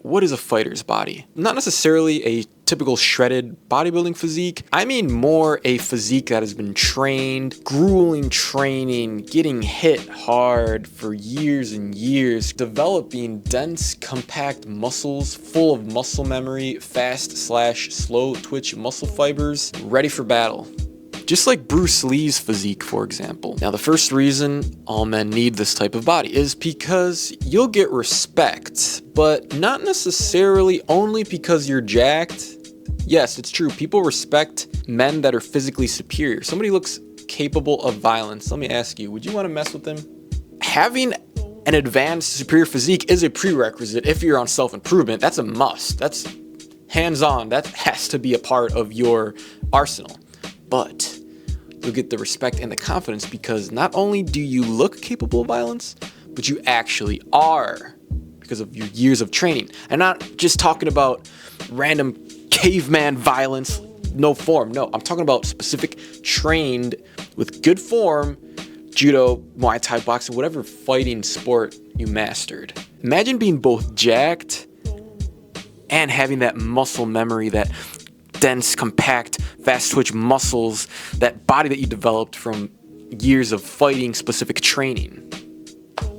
what is a fighter's body? Not necessarily a typical shredded bodybuilding physique. I mean more a physique that has been trained, grueling training, getting hit hard for years and years, developing dense, compact muscles full of muscle memory, fast/slow twitch muscle fibers, ready for battle. Just like Bruce Lee's physique, for example. Now, the first reason all men need this type of body is because you'll get respect, but not necessarily only because you're jacked. Yes, it's true. People respect men that are physically superior. Somebody looks capable of violence. Let me ask you, would you want to mess with them? Having an advanced superior physique is a prerequisite if you're on self-improvement. That's a must. That's hands-on. That has to be a part of your arsenal. But you'll get the respect and the confidence because not only do you look capable of violence, but you actually are because of your years of training. I'm not just talking about random caveman violence, no form. No, I'm talking about specific trained with good form, judo, Muay Thai, boxing, whatever fighting sport you mastered. Imagine being both jacked and having that muscle memory, that dense, compact, fast twitch muscles, that body that you developed from years of fighting specific training.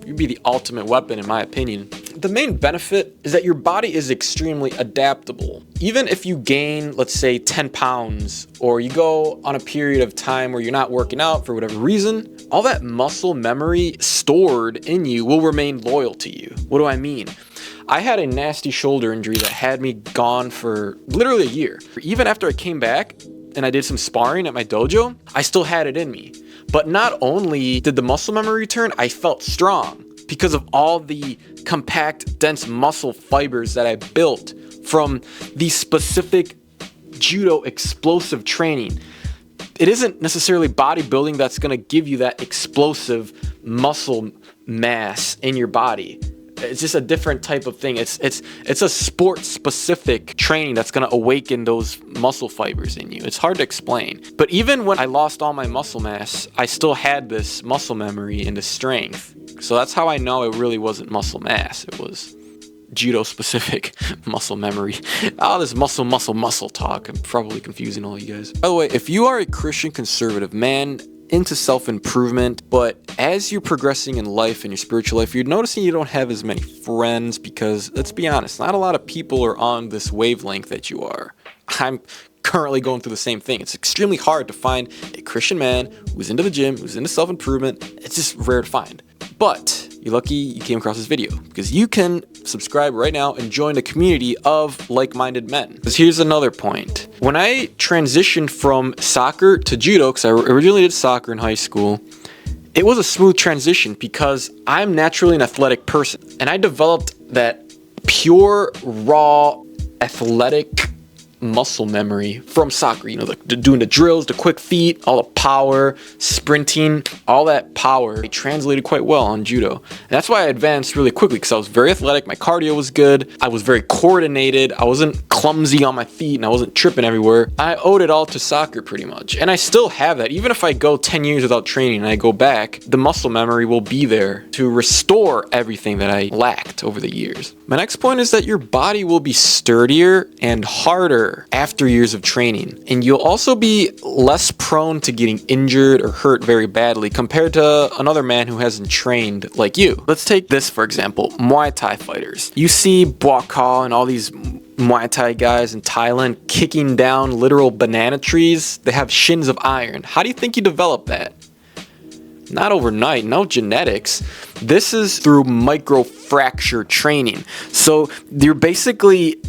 You'd be the ultimate weapon, in my opinion. The main benefit is that your body is extremely adaptable. Even if you gain, let's say, 10 pounds, or you go on a period of time where you're not working out for whatever reason, all that muscle memory stored in you will remain loyal to you. What do I mean? I had a nasty shoulder injury that had me gone for literally a year. Even after I came back and I did some sparring at my dojo, I still had it in me. But not only did the muscle memory return, I felt strong because of all the compact, dense muscle fibers that I built from the specific judo explosive training. It isn't necessarily bodybuilding that's going to give you that explosive muscle mass in your body. It's just a different type of thing. It's a sport-specific training that's going to awaken those muscle fibers in you. It's hard to explain. But even when I lost all my muscle mass, I still had this muscle memory and the strength. So that's how I know it really wasn't muscle mass. It was judo-specific muscle memory. All this muscle talk. I'm probably confusing all you guys. By the way, if you are a Christian conservative man into self-improvement, but as you're progressing in life and your spiritual life, you're noticing you don't have as many friends because, let's be honest, not a lot of people are on this wavelength that you are. I'm currently going through the same thing. It's extremely hard to find a Christian man who's into the gym, who's into self-improvement. It's just rare to find. But you're lucky you came across this video because you can subscribe right now and join a community of like-minded men. Because here's another point. When I transitioned from soccer to judo, because I originally did soccer in high school, it was a smooth transition because I'm naturally an athletic person. And I developed that pure, raw, athletic muscle memory from soccer. You know, doing the drills, the quick feet, all the power, sprinting, all that power. It translated quite well on judo. And that's why I advanced really quickly because I was very athletic. My cardio was good. I was very coordinated. I wasn't clumsy on my feet and I wasn't tripping everywhere. I owed it all to soccer pretty much. And I still have that. Even if I go 10 years without training and I go back, the muscle memory will be there to restore everything that I lacked over the years. My next point is that your body will be sturdier and harder after years of training, and you'll also be less prone to getting injured or hurt very badly compared to another man who hasn't trained like you. Let's take this for example, Muay Thai fighters. You see Bwaka and all these Muay Thai guys in Thailand kicking down literal banana trees. They have shins of iron. How do you think you develop that? Not overnight, no genetics. This is through microfracture training. So you're basically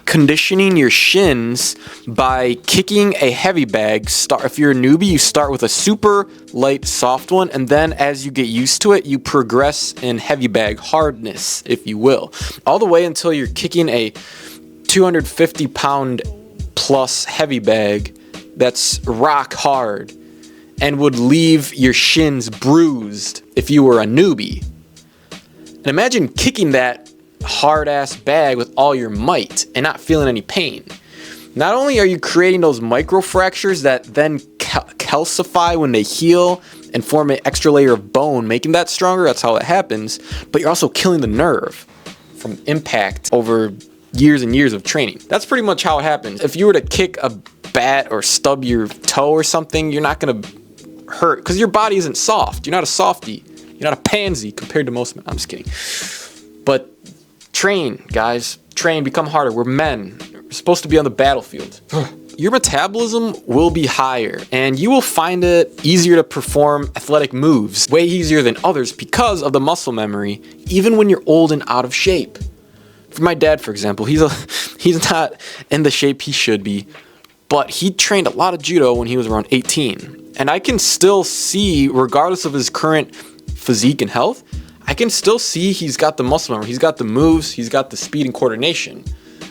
conditioning your shins by kicking a heavy bag. If you're a newbie, you start with a super light, soft one, and then as you get used to it, you progress in heavy bag hardness, if you will, all the way until you're kicking a 250-pound plus heavy bag that's rock hard and would leave your shins bruised if you were a newbie. And imagine kicking that hard-ass bag with all your might and not feeling any pain. Not only are you creating those microfractures that then calcify when they heal and form an extra layer of bone, making that stronger, that's how it happens, but you're also killing the nerve. from impact over years and years of training. That's pretty much how it happens. If you were to kick a bat or stub your toe or something, you're not gonna hurt because your body isn't soft. You're not a softie. You're not a pansy compared to most men. I'm just kidding. But train, guys. Train, become harder. We're men. We're supposed to be on the battlefield. Your metabolism will be higher and you will find it easier to perform athletic moves, way easier than others because of the muscle memory, even when you're old and out of shape. For my dad, for example, he's not in the shape he should be, but he trained a lot of judo when he was around 18. And I can still see, regardless of his current physique and health, I can still see he's got the muscle memory, he's got the moves, he's got the speed and coordination.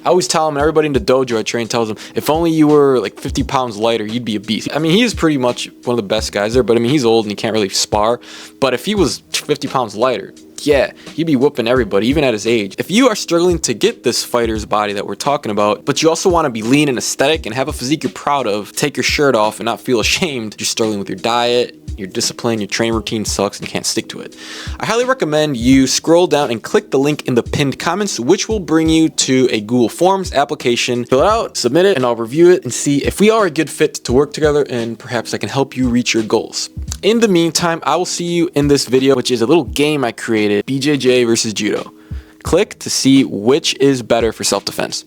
I always tell him, and everybody in the dojo I train tells him, if only you were like 50 pounds lighter, you'd be a beast. I mean, he's pretty much one of the best guys there, but I mean, he's old and he can't really spar. But if he was 50 pounds lighter, yeah, he'd be whooping everybody, even at his age. If you are struggling to get this fighter's body that we're talking about, but you also want to be lean and aesthetic and have a physique you're proud of, take your shirt off and not feel ashamed, you're struggling with your diet, your discipline, your training routine sucks and you can't stick to it, I highly recommend you scroll down and click the link in the pinned comments, which will bring you to a Google Forms application. Fill it out, submit it, and I'll review it and see if we are a good fit to work together and perhaps I can help you reach your goals. In the meantime, I will see you in this video, which is a little game I created, BJJ versus Judo. Click to see which is better for self-defense.